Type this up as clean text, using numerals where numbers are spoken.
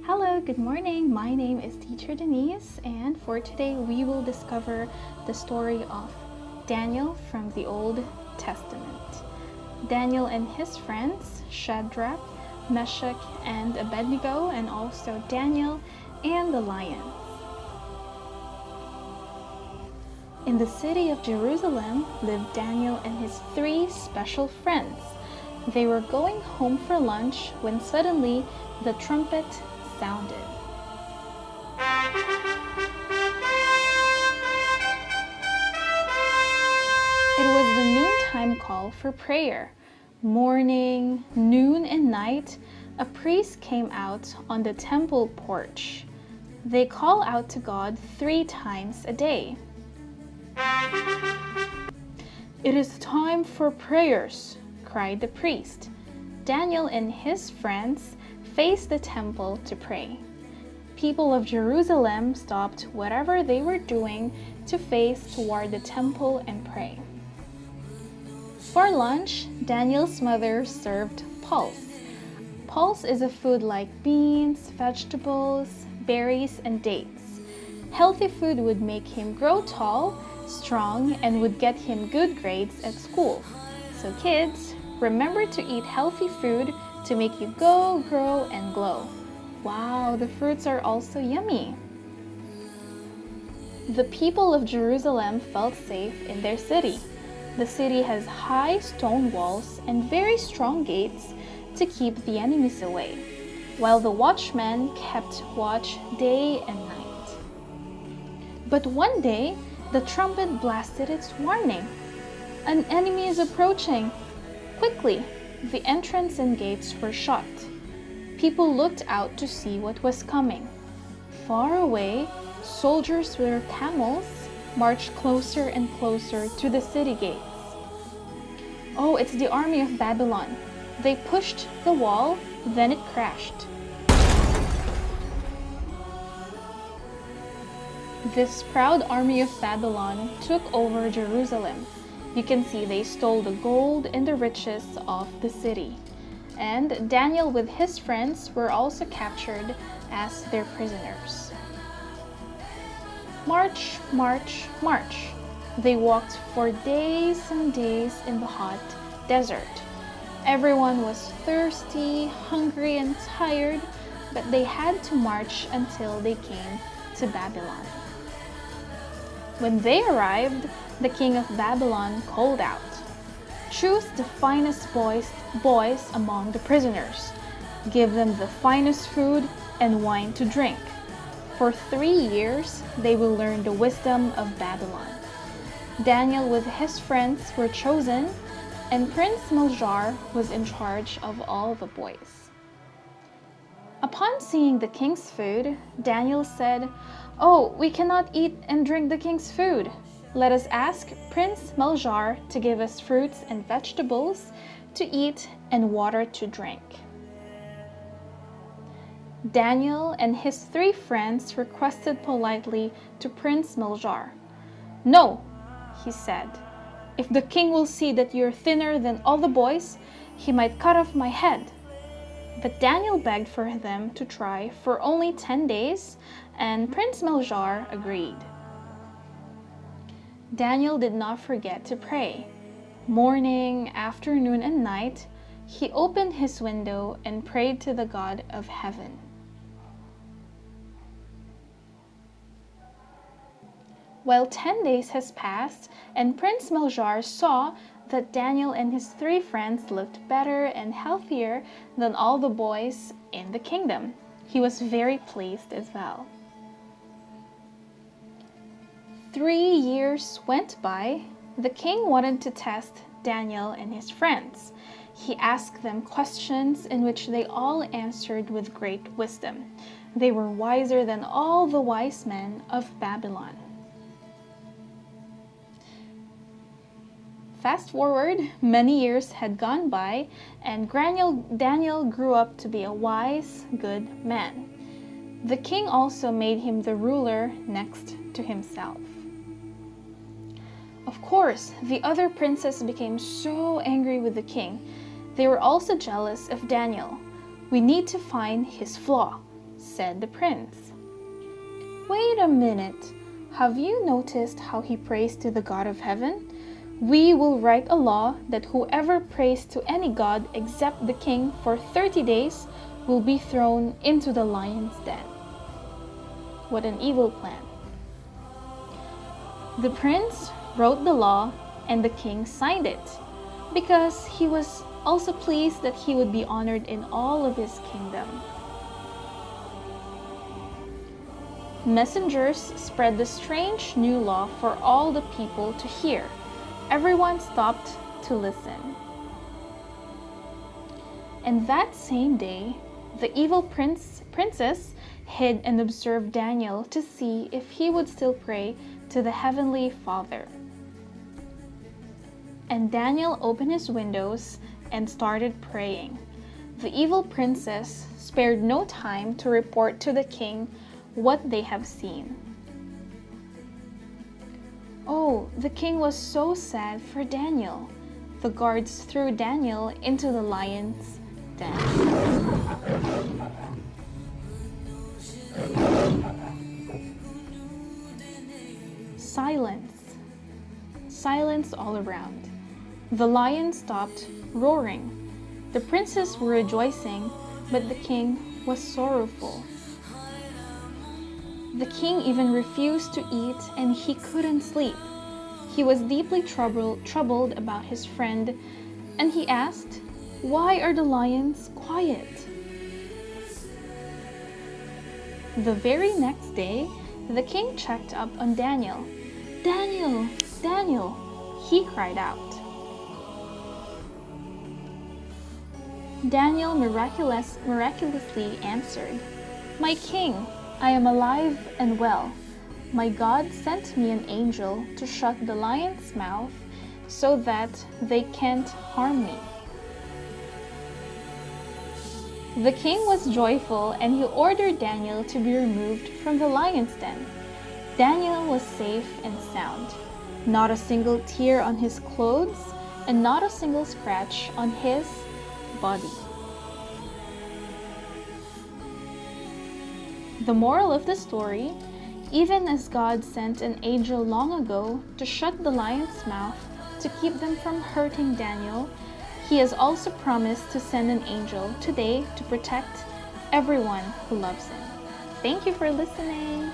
Hello, good morning. My name is Teacher Denise, and for today we will discover the story of Daniel from the Old Testament. Daniel and his friends, Shadrach, Meshach, and Abed-Nego, and also Daniel and the lions. In the city of Jerusalem lived Daniel and his three special friends. They were going home for lunch when suddenly the trumpet sounded. It was the noontime call for prayer. Morning, noon, and night, a priest came out on the temple porch. They call out to God 3 times a day. "It is time for prayers," cried the priest. Daniel and his friends faced the temple to pray. People of Jerusalem stopped whatever they were doing to face toward the temple and pray. For lunch, Daniel's mother served pulse. Pulse is a food like beans, vegetables, berries, and dates. Healthy food would make him grow tall, strong, and would get him good grades at school. So kids, remember to eat healthy food to make you go, grow, and glow. Wow, the fruits are also yummy. The people of Jerusalem felt safe in their city. The city has high stone walls and very strong gates to keep the enemies away, while the watchmen kept watch day and night. But one day, the trumpet blasted its warning. "An enemy is approaching! Quickly!" The entrance and gates were shut. People looked out to see what was coming. Far away, soldiers with camels marched closer and closer to the city gates. "Oh, it's the army of Babylon." They pushed the wall, then it crashed. This proud army of Babylon took over Jerusalem. You can see they stole the gold and the riches of the city. And Daniel with his friends were also captured as their prisoners. March, march, march. They walked for days and days in the hot desert. Everyone was thirsty, hungry, and tired, but they had to march until they came to Babylon. When they arrived, the king of Babylon called out, "Choose the finest boys among the prisoners. Give them the finest food and wine to drink. For 3 years, they will learn the wisdom of Babylon." Daniel with his friends were chosen, and Prince Meshach was in charge of all the boys. Upon seeing the king's food, Daniel said, "Oh, we cannot eat and drink the king's food. Let us ask Prince Meshach to give us fruits and vegetables to eat and water to drink." Daniel and his 3 friends requested politely to Prince Meshach. "No," he said. "If the king will see that you're thinner than all the boys, he might cut off my head." But Daniel begged for them to try for only 10 days, and Prince Meshach agreed. Daniel did not forget to pray. Morning, afternoon, and night, he opened his window and prayed to the God of heaven. Well, 10 days has passed, and Prince Meshach saw that Daniel and his 3 friends looked better and healthier than all the boys in the kingdom. He was very pleased as well. 3 years went by. The king wanted to test Daniel and his friends. He asked them questions in which they all answered with great wisdom. They were wiser than all the wise men of Babylon. Fast forward, many years had gone by, and Daniel grew up to be a wise, good man. The king also made him the ruler next to himself. Of course, the other princes became so angry with the king. They were also jealous of Daniel. "We need to find his flaw," said the prince. "Wait a minute. Have you noticed how he prays to the God of heaven? We will write a law that whoever prays to any god except the king for 30 days will be thrown into the lion's den." What an evil plan. The prince wrote the law and the king signed it because he was also pleased that he would be honored in all of his kingdom. Messengers spread the strange new law for all the people to hear. Everyone stopped to listen. And that same day, the evil princess hid and observed Daniel to see if he would still pray to the Heavenly Father. And Daniel opened his windows and started praying. The evil princess spared no time to report to the king what they have seen. Oh, the king was so sad for Daniel. The guards threw Daniel into the lion's den. Silence. Silence all around. The lion stopped roaring. The princes were rejoicing, but the king was sorrowful. The king even refused to eat, and he couldn't sleep. He was deeply troubled about his friend, and he asked, "Why are the lions quiet?" The very next day, the king checked up on Daniel. "Daniel, Daniel," he cried out. Daniel miraculously answered, "My king, I am alive and well. My God sent me an angel to shut the lion's mouth so that they can't harm me." The king was joyful, and he ordered Daniel to be removed from the lion's den. Daniel was safe and sound. Not a single tear on his clothes, and not a single scratch on his body. The moral of the story: even as God sent an angel long ago to shut the lion's mouth to keep them from hurting Daniel, He has also promised to send an angel today to protect everyone who loves Him. Thank you for listening.